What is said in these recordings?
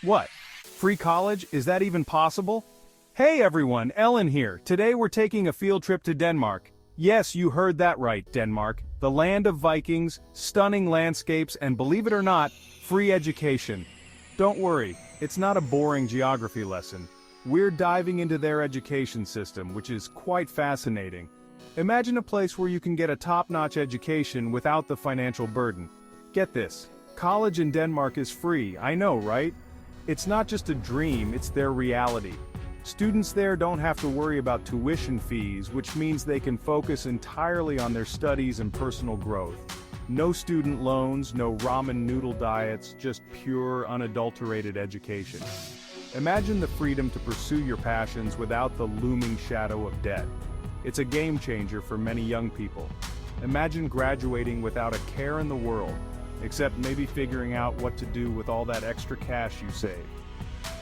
What? Free college? Is that even possible? Hey everyone, Ellen here. Today we're taking a field trip to Denmark. Yes, you heard that right, Denmark. The land of Vikings, stunning landscapes, and believe it or not, free education. Don't worry, it's not a boring geography lesson. We're diving into their education system, which is quite fascinating. Imagine a place where you can get a top-notch education without the financial burden. Get this, college in Denmark is free, I know, right? It's not just a dream, it's their reality. Students there don't have to worry about tuition fees, which means they can focus entirely on their studies and personal growth. No student loans, no ramen noodle diets, just pure, unadulterated education. Imagine the freedom to pursue your passions without the looming shadow of debt. It's a game changer for many young people. Imagine graduating without a care in the world, except maybe figuring out what to do with all that extra cash you save.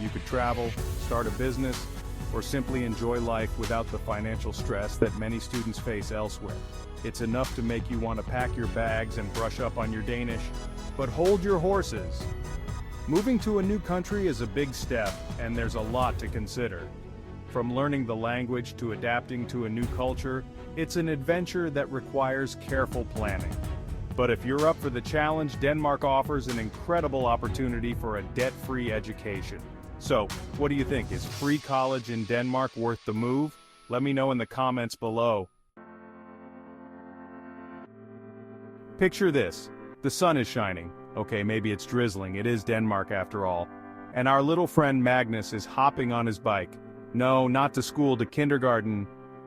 You could travel, start a business, or simply enjoy life without the financial stress that many students face elsewhere. It's enough to make you want to pack your bags and brush up on your Danish, but hold your horses. Moving to a new country is a big step, and there's a lot to consider. From learning the language to adapting to a new culture, it's an adventure that requires careful planning. But if you're up for the challenge, Denmark offers an incredible opportunity for a debt-free education. So, what do you think? Is free college in Denmark worth the move? Let me know in the comments below. Picture this. The sun is shining. Okay, maybe it's drizzling. It is Denmark after all. And our little friend Magnus is hopping on his bike. No, not to school, to kindergarten.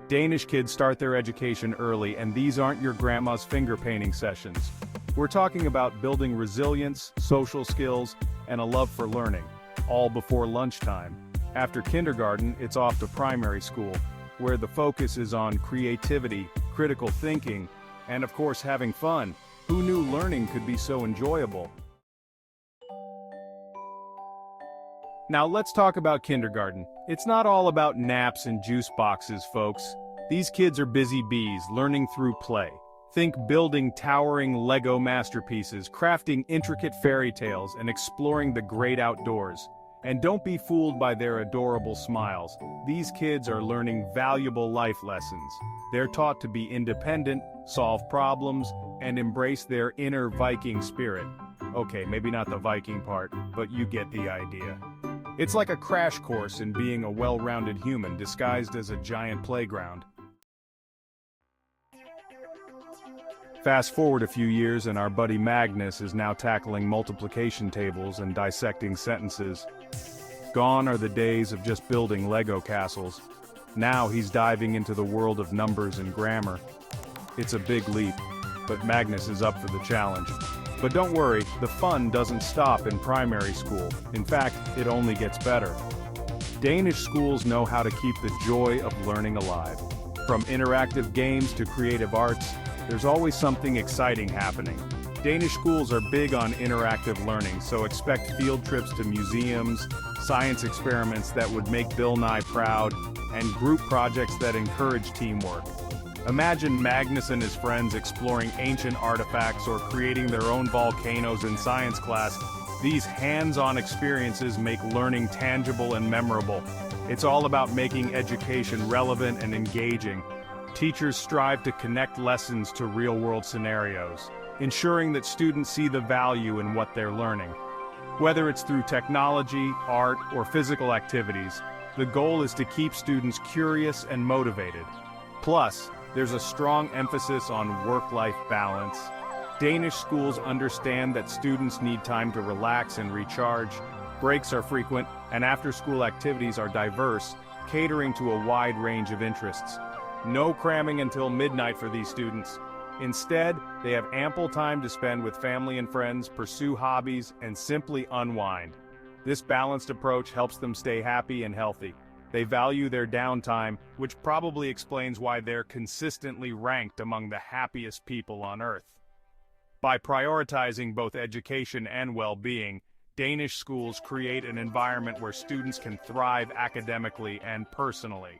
Danish kids start their education early, and these aren't your grandma's finger painting sessions. We're talking about building resilience, social skills, and a love for learning, all before lunchtime. After kindergarten, it's off to primary school, where the focus is on creativity, critical thinking, and of course having fun. Who knew learning could be so enjoyable? Now let's talk about kindergarten. It's not all about naps and juice boxes, folks. These kids are busy bees, learning through play. Think building towering Lego masterpieces, crafting intricate fairy tales, and exploring the great outdoors. And don't be fooled by their adorable smiles. These kids are learning valuable life lessons. They're taught to be independent, solve problems, and embrace their inner Viking spirit. Okay, maybe not the Viking part, but you get the idea. It's like a crash course in being a well-rounded human disguised as a giant playground. Fast forward a few years and our buddy Magnus is now tackling multiplication tables and dissecting sentences. Gone are the days of just building Lego castles. Now he's diving into the world of numbers and grammar. It's a big leap, but Magnus is up for the challenge. But don't worry, the fun doesn't stop in primary school. In fact, it only gets better. Danish schools know how to keep the joy of learning alive. From interactive games to creative arts, there's always something exciting happening. Danish schools are big on interactive learning, so expect field trips to museums, science experiments that would make Bill Nye proud, and group projects that encourage teamwork. Imagine Magnus and his friends exploring ancient artifacts or creating their own volcanoes in science class. These hands-on experiences make learning tangible and memorable. It's all about making education relevant and engaging. Teachers strive to connect lessons to real-world scenarios, ensuring that students see the value in what they're learning. Whether it's through technology, art, or physical activities, the goal is to keep students curious and motivated. Plus, there's a strong emphasis on work-life balance. Danish schools understand that students need time to relax and recharge. Breaks are frequent, and after-school activities are diverse, catering to a wide range of interests. No cramming until midnight for these students. Instead, they have ample time to spend with family and friends, pursue hobbies, and simply unwind. This balanced approach helps them stay happy and healthy. They value their downtime, which probably explains why they're consistently ranked among the happiest people on Earth. By prioritizing both education and well-being, Danish schools create an environment where students can thrive academically and personally.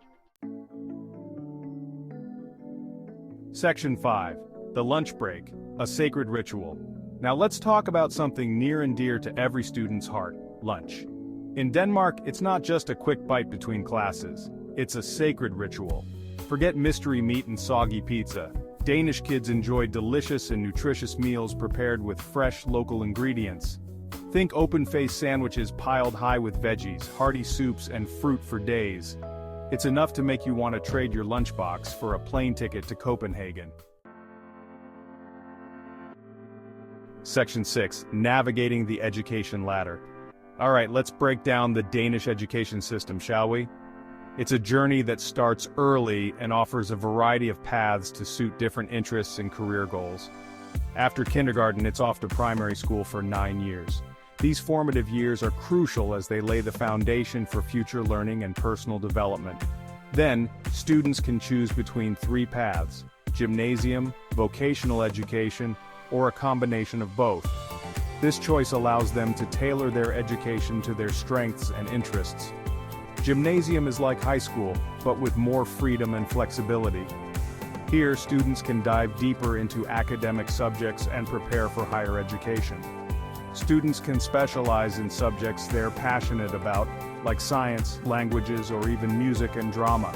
Section 5. The lunch break, a sacred ritual. Now let's talk about something near and dear to every student's heart, lunch. In Denmark, it's not just a quick bite between classes. It's a sacred ritual. Forget mystery meat and soggy pizza. Danish kids enjoy delicious and nutritious meals prepared with fresh, local ingredients. Think open-faced sandwiches piled high with veggies, hearty soups, and fruit for days. It's enough to make you want to trade your lunchbox for a plane ticket to Copenhagen. Section 6. Navigating the education ladder. Alright, let's break down the Danish education system, shall we? It's a journey that starts early and offers a variety of paths to suit different interests and career goals. After kindergarten, it's off to primary school for 9 years. These formative years are crucial as they lay the foundation for future learning and personal development. Then, students can choose between 3 paths: gymnasium, vocational education, or a combination of both. This choice allows them to tailor their education to their strengths and interests. Gymnasium is like high school, but with more freedom and flexibility. Here, students can dive deeper into academic subjects and prepare for higher education. Students can specialize in subjects they're passionate about, like science, languages, or even music and drama.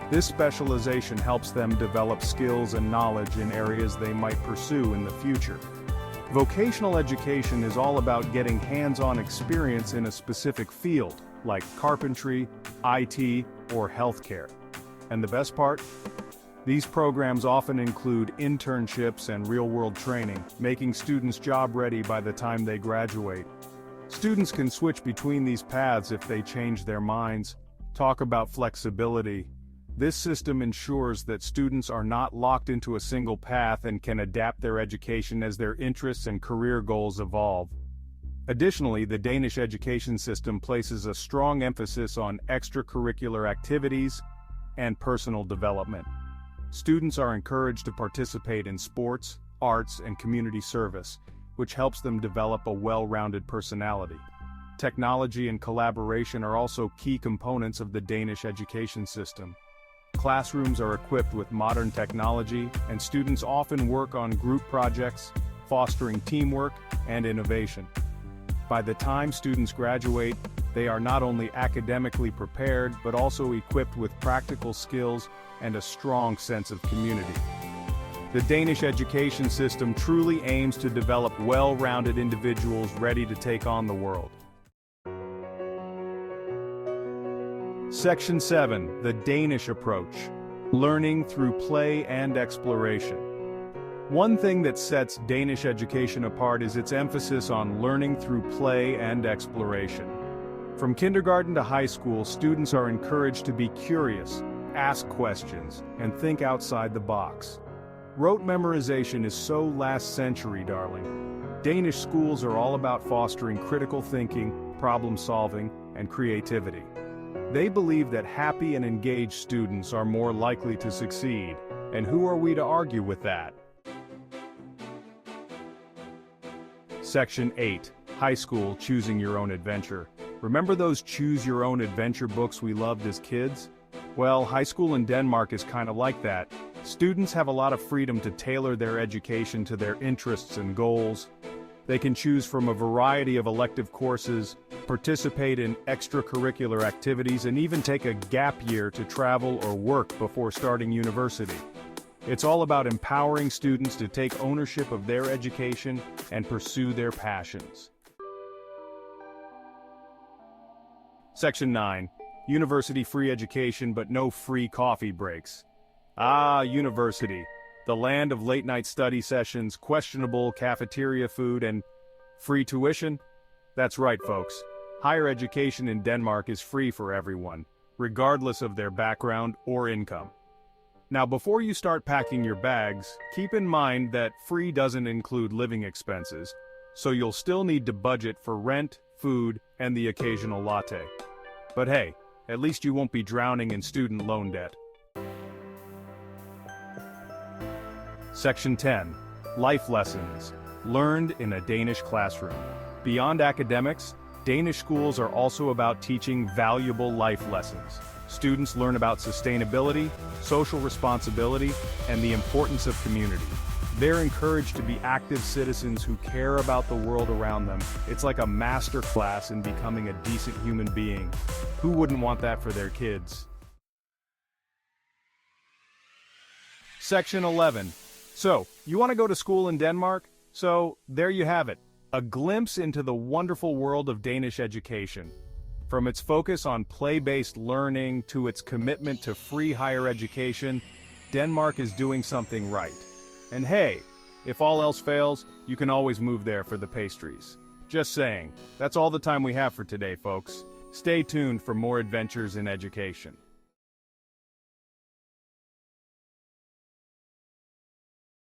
This specialization helps them develop skills and knowledge in areas they might pursue in the future. Vocational education is all about getting hands-on experience in a specific field, like carpentry, IT, or healthcare. And the best part? These programs often include internships and real-world training, making students job-ready by the time they graduate. Students can switch between these paths if they change their minds. Talk about flexibility. This system ensures that students are not locked into a single path and can adapt their education as their interests and career goals evolve. Additionally, the Danish education system places a strong emphasis on extracurricular activities and personal development. Students are encouraged to participate in sports, arts, and community service, which helps them develop a well-rounded personality. Technology and collaboration are also key components of the Danish education system. Classrooms are equipped with modern technology, and students often work on group projects, fostering teamwork and innovation. By the time students graduate, they are not only academically prepared but also equipped with practical skills and a strong sense of community. The Danish education system truly aims to develop well-rounded individuals ready to take on the world. Section 7. The Danish approach. Learning through play and exploration. One thing that sets Danish education apart is its emphasis on learning through play and exploration. From kindergarten to high school, students are encouraged to be curious, ask questions, and think outside the box. Rote memorization is so last century, darling. Danish schools are all about fostering critical thinking, problem-solving, and creativity. They believe that happy and engaged students are more likely to succeed, and who are we to argue with that? Section 8. High School, Choosing Your Own Adventure. Remember those Choose Your Own Adventure books we loved as kids? Well, high school in Denmark is kind of like that. Students have a lot of freedom to tailor their education to their interests and goals. They can choose from a variety of elective courses, participate in extracurricular activities, and even take a gap year to travel or work before starting university. It's all about empowering students to take ownership of their education and pursue their passions. Section 9. University free education but no free coffee breaks. Ah, university. The land of late-night study sessions, questionable cafeteria food, and free tuition? That's right, folks. Higher education in Denmark is free for everyone, regardless of their background or income. Now, before you start packing your bags, keep in mind that free doesn't include living expenses, so you'll still need to budget for rent, food, and the occasional latte. But hey, at least you won't be drowning in student loan debt. Section 10. Life Lessons. Learned in a Danish classroom. Beyond academics, Danish schools are also about teaching valuable life lessons. Students learn about sustainability, social responsibility, and the importance of community. They're encouraged to be active citizens who care about the world around them. It's like a master class in becoming a decent human being. Who wouldn't want that for their kids? Section 11. So, you want to go to school in Denmark? So, there you have it. A glimpse into the wonderful world of Danish education. From its focus on play-based learning to its commitment to free higher education, Denmark is doing something right. And hey, if all else fails, you can always move there for the pastries. Just saying, that's all the time we have for today, folks. Stay tuned for more adventures in education.